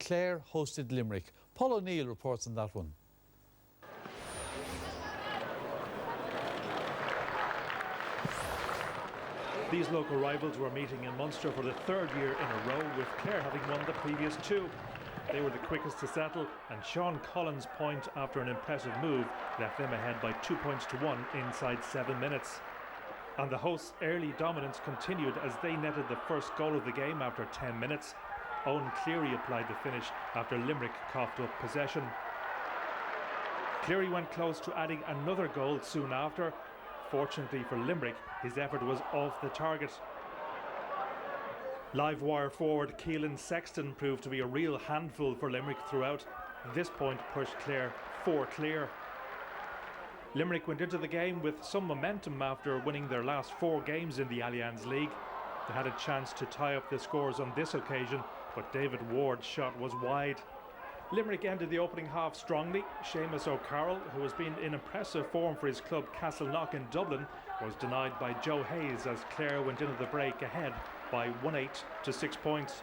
Clare hosted Limerick. Paul O'Neill reports on that one. These local rivals were meeting in Munster for the third year in a row, with Clare having won the previous two. They were the quickest to settle, and Sean Collins' point after an impressive move left them ahead by 2-1 inside 7 minutes. And the hosts' early dominance continued as they netted the first goal of the game after 10 minutes. Owen Cleary applied the finish after Limerick coughed up possession. Cleary went close to adding another goal soon after. Fortunately for Limerick, his effort was off the target. Live wire forward Keelan Sexton proved to be a real handful for Limerick throughout. This point pushed Clare 4 clear. Limerick went into the game with some momentum after winning their last 4 games in the Allianz League. They had a chance to tie up the scores on this occasion, but David Ward's shot was wide. Limerick ended the opening half strongly. Seamus O'Carroll, who has been in impressive form for his club Castleknock in Dublin, was denied by Joe Hayes as Clare went into the break ahead by 1-8 to 6 points.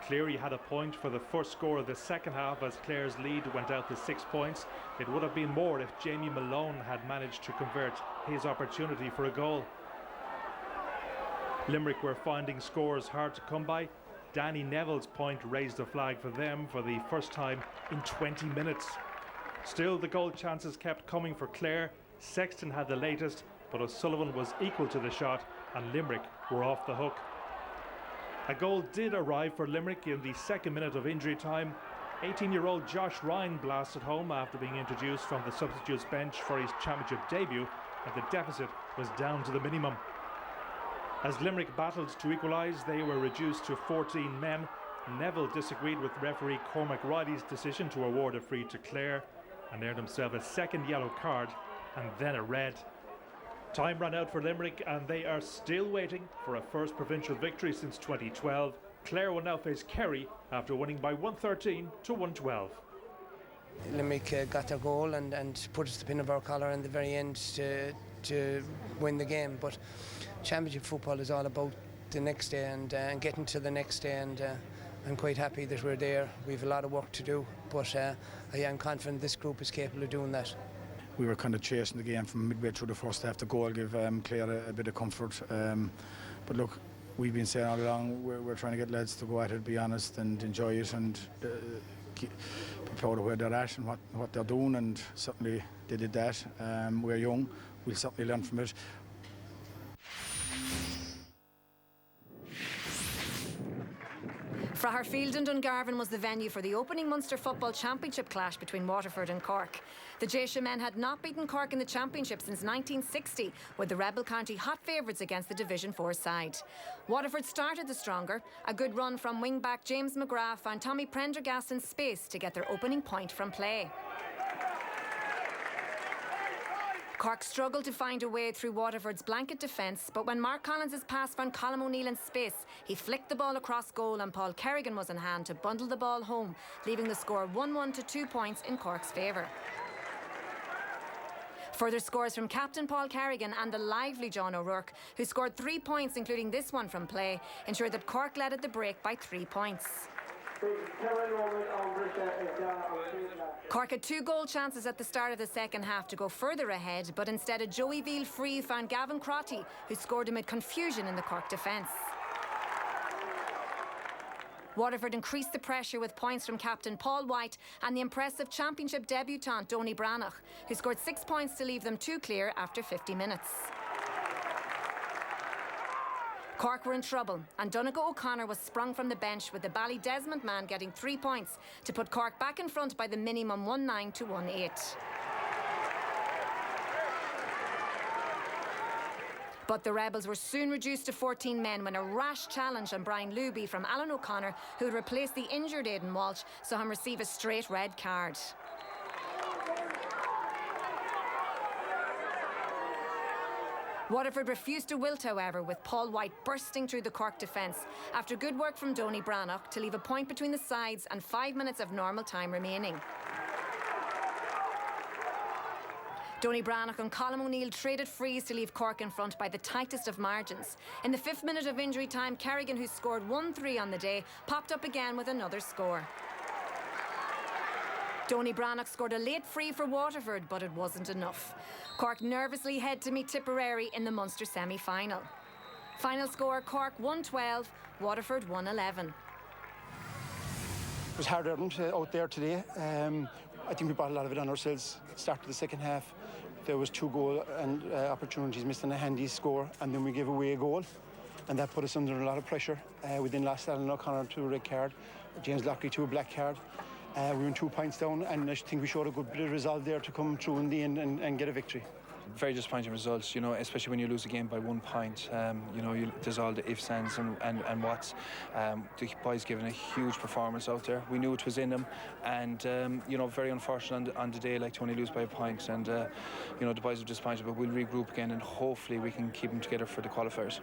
Cleary had a point for the first score of the second half as Clare's lead went out to 6 points. It would have been more if Jamie Malone had managed to convert his opportunity for a goal. Limerick were finding scores hard to come by. Danny Neville's point raised the flag for them for the first time in 20 minutes. Still, the goal chances kept coming for Clare. Sexton had the latest, but O'Sullivan was equal to the shot and Limerick were off the hook. A goal did arrive for Limerick in the second minute of injury time. 18-year-old Josh Ryan blasted home after being introduced from the substitutes bench for his championship debut, and the deficit was down to the minimum. As Limerick battled to equalise, they were reduced to 14 men. Neville disagreed with referee Cormac Riley's decision to award a free to Clare and earned himself a second yellow card and then a red. Time ran out for Limerick and they are still waiting for a first provincial victory since 2012. Clare will now face Kerry after winning by 113 to 112. Limerick got their goal and put us the pin of our collar in the very end to win the game, but championship football is all about the next day and getting to the next day, and I'm quite happy that we're there. We have a lot of work to do, but I am confident this group is capable of doing that. We were kind of chasing the game from midway through the first half. The goal gave Clare a bit of comfort, but look, we've been saying all along we're trying to get lads to go at it, be honest and enjoy it, and be proud of where they're at and what they're doing, and certainly they did that. We're young, we'll certainly learn from it. Fraherfield in Dungarvan was the venue for the opening Munster Football Championship clash between Waterford and Cork. The Gaisha men had not beaten Cork in the Championship since 1960, with the Rebel County hot favourites against the Division 4 side. Waterford started the stronger. A good run from wing-back James McGrath found Tommy Prendergast in space to get their opening point from play. Cork struggled to find a way through Waterford's blanket defence, but when Mark Collins' pass found Colm O'Neill in space, he flicked the ball across goal and Paul Kerrigan was in hand to bundle the ball home, leaving the score 1-1 to 2 points in Cork's favour. Further scores from captain Paul Kerrigan and the lively John O'Rourke, who scored 3 points, including this one from play, ensured that Cork led at the break by 3 points. Cork had 2 goal chances at the start of the second half to go further ahead, but instead a Joey Veal free found Gavin Crotty, who scored amid confusion in the Cork defence. Waterford increased the pressure with points from captain Paul White and the impressive championship debutant Donny Branagh, who scored 6 points to leave them 2 clear after 50 minutes. Cork were in trouble and Donegal O'Connor was sprung from the bench, with the Ballydesmond man getting 3 points to put Cork back in front by the minimum 1-9 to 1-8. But the Rebels were soon reduced to 14 men when a rash challenge on Brian Luby from Alan O'Connor, who had replaced the injured Aidan Walsh, saw him receive a straight red card. Waterford refused to wilt, however, with Paul White bursting through the Cork defence after good work from Donny Branagh to leave a point between the sides and 5 minutes of normal time remaining. Donny Branagh and Colm O'Neill traded frees to leave Cork in front by the tightest of margins. In the 5th minute of injury time, Kerrigan, who scored 1-3 on the day, popped up again with another score. Donny Brannock scored a late free for Waterford, but it wasn't enough. Cork nervously head to meet Tipperary in the Munster semi-final. Final score, Cork 1-12, Waterford 1-11. It was hard earned out there today. I think we brought a lot of it on ourselves. Start of the second half, there was 2 goal and opportunities missed and a handy score, and then we gave away a goal, and that put us under a lot of pressure. We then lost Alan O'Connor to a red card, James Lockley to a black card. We went 2 points down, and I think we showed a good bit of resolve there to come through in the end and get a victory. Very disappointing results, you know, especially when you lose a game by 1 point. You know, there's all the ifs, ands and whats. The boys giving a huge performance out there. We knew it was in them, and you know, very unfortunate on the day like to only lose by a point. And you know, the boys are disappointed, but we'll regroup again, and hopefully we can keep them together for the qualifiers.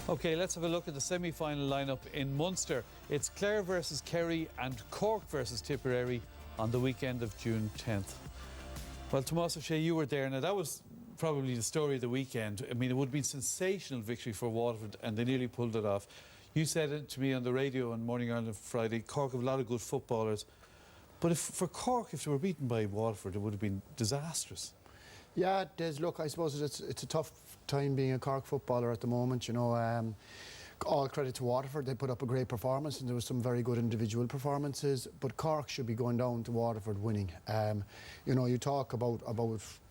OK, let's have a look at the semi-final lineup in Munster. It's Clare versus Kerry and Cork versus Tipperary on the weekend of June 10th. Well, Tomás O'Shea, you were there. Now, that was probably the story of the weekend. I mean, it would have been a sensational victory for Waterford, and they nearly pulled it off. You said it to me on the radio on Morning Ireland on Friday. Cork have a lot of good footballers. But for Cork, if they were beaten by Waterford, it would have been disastrous. Yeah, Des, look, I suppose it's a tough time being a Cork footballer at the moment, you know. All credit to Waterford, they put up a great performance and there was some very good individual performances, but Cork should be going down to Waterford winning. You know, you talk about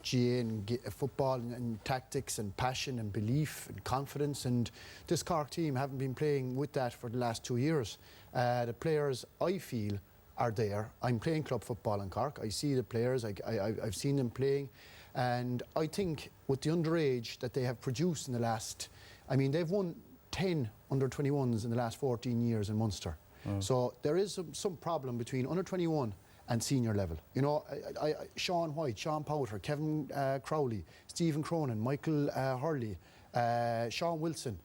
GA and football and tactics and passion and belief and confidence, and this Cork team haven't been playing with that for the last 2 years. The players, I feel, are there. I'm playing club football in Cork. I see the players, I've seen them playing, and I think with the underage that they have produced in the last, I mean, they've won 10 under-21s in the last 14 years in Munster. So there is some problem between under-21 and senior level. You know, Sean White, Sean Powter, Kevin Crowley, Stephen Cronin, Michael Hurley, Sean Wilson,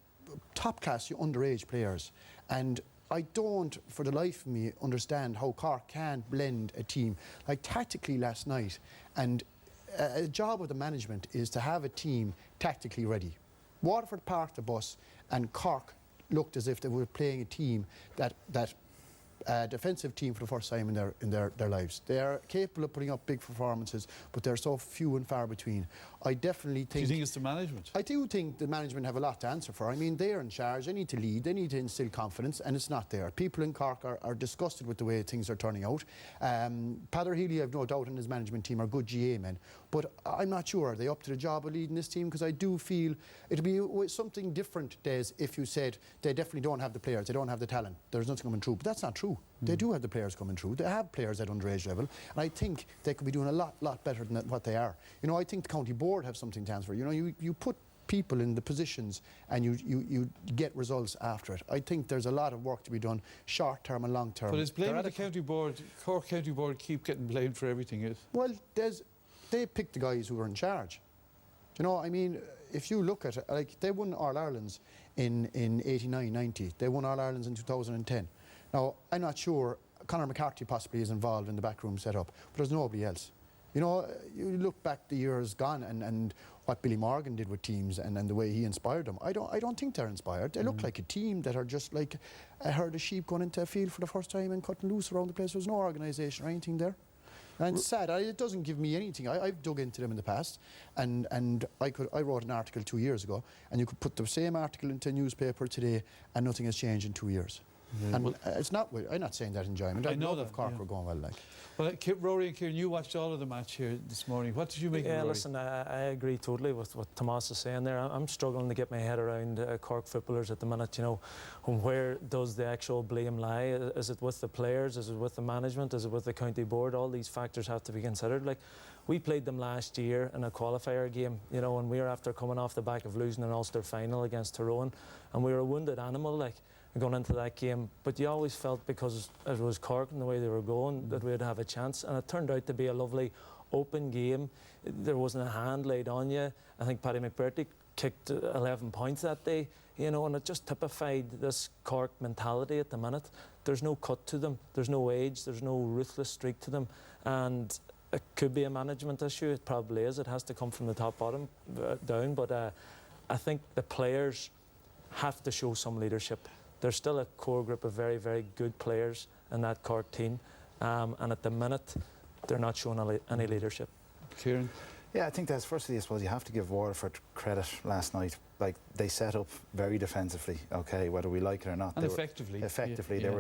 top-class underage players. And I don't, for the life of me, understand how Cork can blend a team. Like tactically last night, and a job of the management is to have a team tactically ready. Waterford parked the bus and Cork looked as if they were playing a team that defensive team for the first time in their lives. They are capable of putting up big performances, but they're so few and far between. I definitely think... Do you think it's the management? I do think the management have a lot to answer for. I mean, they're in charge, they need to lead, they need to instill confidence, and it's not there. People in Cork are disgusted with the way things are turning out. Peadar Healy, I've no doubt, and his management team are good GA men, but I'm not sure. Are they up to the job of leading this team? Because I do feel it'd be something different, Des, if you said they definitely don't have the players, they don't have the talent, there's nothing coming through. But that's not true. They do have the players coming through. They have players at underage level, and I think they could be doing a lot better than what they are. You know, I think the county board have something to answer for. You know, you put people in the positions and you get results after it. I think there's a lot of work to be done, short term and long term. But is blaming the county board, Cork County Board, keep getting blamed for everything? Well, they picked the guys who were in charge. You know, I mean, if you look at it, like they won All-Irelands in 89, 90. They won All-Irelands in 2010. Now, I'm not sure, Conor McCarthy possibly is involved in the backroom setup, but there's nobody else. You know, you look back the years gone and what Billy Morgan did with teams and the way he inspired them. I don't think they're inspired. They look like a team that are just like a herd of sheep going into a field for the first time and cutting loose around the place. There's no organisation or anything there. And it's sad. It doesn't give me anything. I've dug into them in the past, and I wrote an article 2 years ago, and you could put the same article into a newspaper today, and nothing has changed in 2 years. Yeah. And it's not. I'm not saying that enjoyment. I know that if Cork were going well, like. Well, Rory and Kieran, you watched all of the match here this morning. What did you make of it, Rory? Listen, I agree totally with what Tomás is saying there. I'm struggling to get my head around Cork footballers at the minute. You know, where does the actual blame lie? Is it with the players? Is it with the management? Is it with the county board? All these factors have to be considered. Like, we played them last year in a qualifier game, you know, and we were after coming off the back of losing an Ulster final against Tyrone, and we were a wounded animal, like, going into that game, but you always felt because it was Cork and the way they were going that we'd have a chance, and it turned out to be a lovely open game. There wasn't a hand laid on you. I think Paddy McBurty kicked 11 points that day, you know, and it just typified this Cork mentality at the minute. There's no cut to them, there's no age, there's no ruthless streak to them, and it could be a management issue. It probably is. It has to come from the top bottom down, but I think the players have to show some leadership. There's still a core group of very, very good players in that Cork team. and at the minute they're not showing any leadership. Kieran? Yeah, I think that's firstly, I suppose you have to give Waterford credit last night. Like, they set up very defensively, okay, whether we like it or not. And effectively.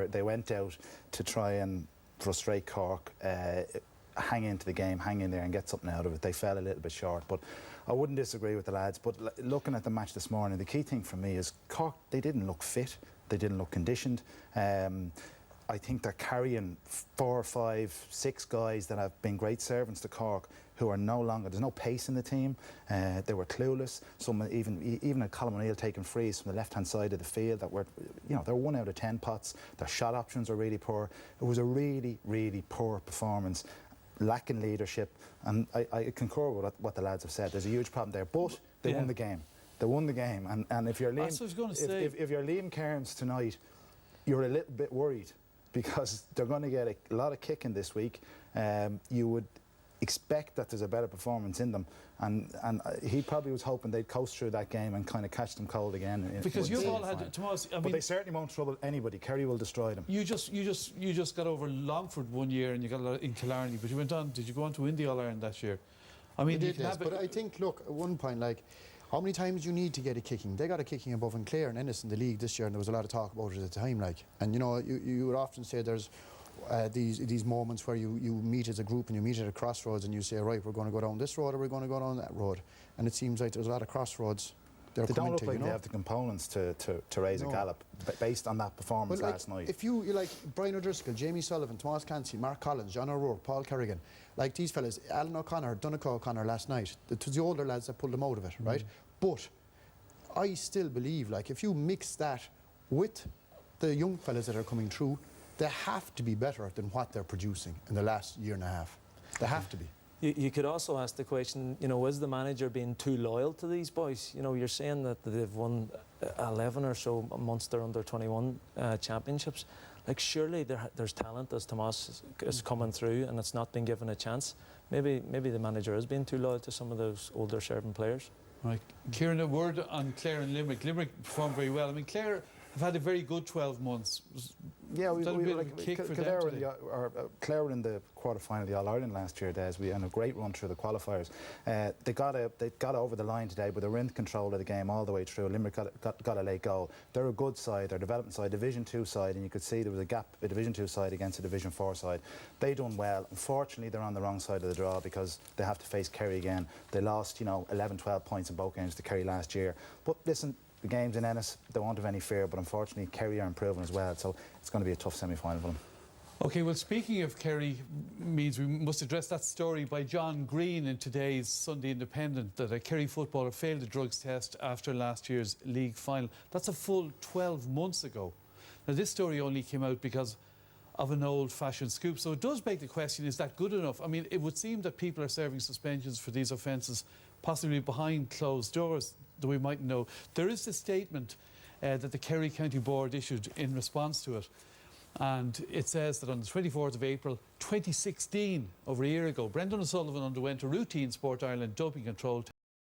They went out to try and frustrate Cork, hang into the game, hang in there and get something out of it. They fell a little bit short, but I wouldn't disagree with the lads. But looking at the match this morning, the key thing for me is Cork, they didn't look fit, they didn't look conditioned. I think they're carrying 4, 5, 6 guys that have been great servants to Cork who are no longer, there's no pace in the team. They were clueless. Some even a Colin O'Neill taking frees from the left-hand side of the field that were, you know, they're 1 out of 10 pots. Their shot options are really poor. It was a really, really poor performance, lacking leadership. And I concur with what the lads have said. There's a huge problem there, but they won the game. They won the game. And if you're Liam, if you're Liam Cairns tonight, you're a little bit worried, because they're going to get a lot of kicking this week. You would expect that there's a better performance in them, and he probably was hoping they'd coast through that game and kind of catch them cold again. Because you've all had, Tomas, I mean, but they certainly won't trouble anybody. Kerry will destroy them. You just got over Longford one year, and you got a lot in Killarney, but you went on. Did you go on to win the All Ireland that year? I mean, did, yes, but I think, look, at one point, like, how many times you need to get a kicking? They got a kicking above in Clare and Ennis in the league this year, and there was a lot of talk about it at the time. Like, and you know, you would often say there's these moments where you meet as a group and you meet at a crossroads and you say, right, we're going to go down this road or we're going to go down that road. And it seems like there's a lot of crossroads. They don't look like they have the components to raise a gallop based on that performance last night. If you like Brian O'Driscoll, Jamie Sullivan, Tomas Clancy, Mark Collins, John O'Rourke, Paul Kerrigan, like these fellas, Alan O'Connor, Donegal O'Connor last night, it was the older lads that pulled them out of it, right? But I still believe, like, if you mix that with the young fellas that are coming through, they have to be better than what they're producing in the last year and a half. They have to be. You could also ask the question, you know, is the manager being too loyal to these boys? You know, you're saying that they've won 11 or so Munster under-21 championships. Like, surely there's talent, as Tomas is coming through, and it's not been given a chance. Maybe the manager is being too loyal to some of those older serving players. Right. Kieran, a word on Clare and Limerick. Limerick performed very well. I mean, Clare have had a very good 12 months. Yeah, we like Clare were in the quarter-final of the All-Ireland last year, Des. We had a great run through the qualifiers. They got over the line today, but they were in control of the game all the way through. Limerick got a late goal. They're a good side, they're a development side, Division 2 side, and you could see there was a gap, a Division 2 side against a Division 4 side. They done well. Unfortunately, they're on the wrong side of the draw because they have to face Kerry again. They lost, 11, 12 points in both games to Kerry last year. But listen, the games in Ennis, they won't have any fear, but unfortunately Kerry are improving as well, so it's going to be a tough semi-final for them. OK, well, speaking of Kerry, means we must address that story by John Green in today's Sunday Independent, that a Kerry footballer failed a drugs test after last year's league final. That's a full 12 months ago. Now, this story only came out because of an old-fashioned scoop, so it does beg the question, is that good enough? I mean, it would seem that people are serving suspensions for these offences, possibly behind closed doors, that we might know. There is a statement that the Kerry County Board issued in response to it, and it says that on the 24th of April 2016, over a year ago, Brendan O'Sullivan underwent a routine Sport Ireland doping control